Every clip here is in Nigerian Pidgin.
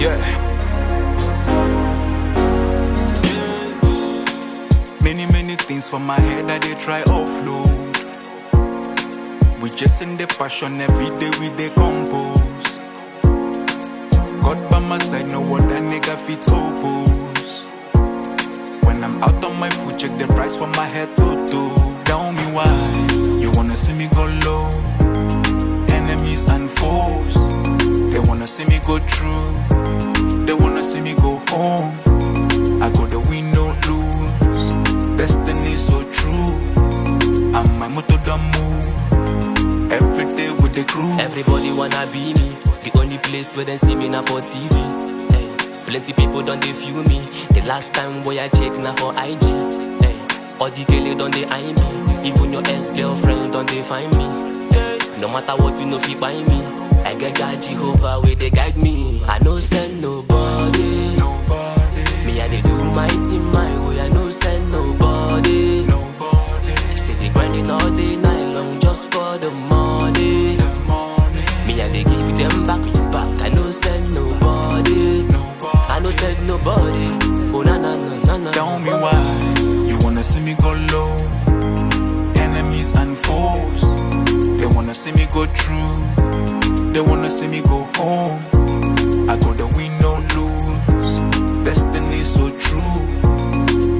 Yeah. Many things for my head that they try offload. We just in the passion every day we they compose. God by my side, no other nigga fit oppose. When I'm out on my foot, check the price for my head to toe. Tell me why you wanna see me go low. Enemies and foes, they wanna see me go through. They wanna see me go home. I go the win, no lose. Destiny so true. And my motto don't move. Every day with the crew. Everybody wanna be me. The only place where they see me now for TV. Hey. Plenty people don't they feel me. The last time where I check now for IG. Hey. All the girls don't they eye me. Even your ex-girlfriend don't they find me. Hey. No matter what you know fi find me. I get God Jehovah where they guide me. I no send nobody. Me I they do my thing my way. I no send nobody. Steady grinding all day night long just for the money. Me I they give them back to back. I no send nobody. I no send nobody. Oh na na na na na. Tell me why you wanna see me go low. Enemies and foes, they wanna see me go through. They wanna see me go home. I go the win, no lose. Destiny so true.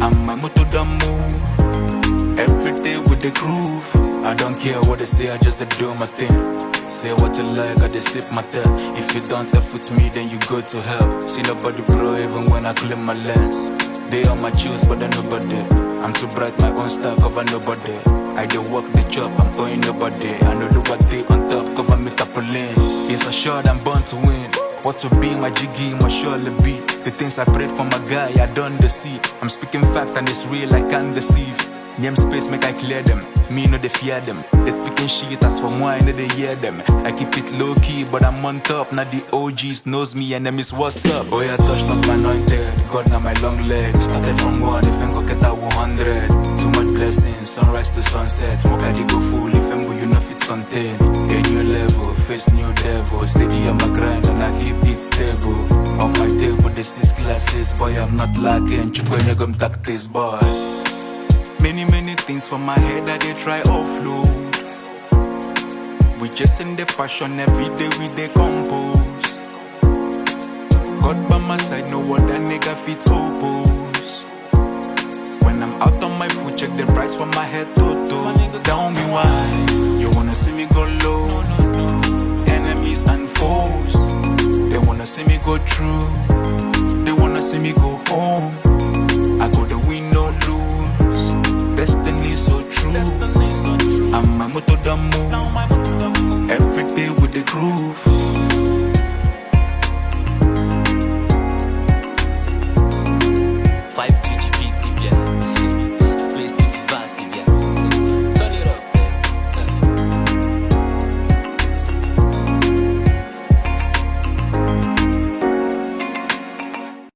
And my motto don't move. Every day with the groove. I don't care what they say, I just do my thing. Say what you like, I just sip my tail. If you don't F with me, then you go to hell. See nobody bro, even when I clean my lens. They on my shoes, but then nobody. I'm too bright, my own style cover nobody. I do work the job, I'm owing nobody. I know do what they on top, cover me tapolin. It's a shot, I'm born to win. What to be my jiggy, my surely be. The things I prayed for my guy, I done the see. I'm speaking fact and it's real, I can't deceive. Name space, make I clear them. Me no they fear them. They speaking shit as for wine, they hear them. I keep it low key, but I'm on top. Now the OGs knows me, enemies what's up. Oh yeah, touch not my anointed. God now my long legs. Started from one, if I go get that 100. Too much blessings, sunrise to sunset. Smoke I go full, if I'm you know it's contain. A new level, face new devil. Steady on my grind and I keep it stable. On my table, the 6 classes. Boy, I'm not lacking. Chukwenye gum tactics, boy. Many things for my head that they try offload. We just in the passion every day we they compose. God by my side, no other nigga fit oppose. When I'm out on my foot, check the price for my head to toe. Tell me why you wanna see me go low. Enemies and foes, they wanna see me go through. They wanna see me go home. I go the win, no lose. Destiny so true. And my motto don't move. Every day with the groove.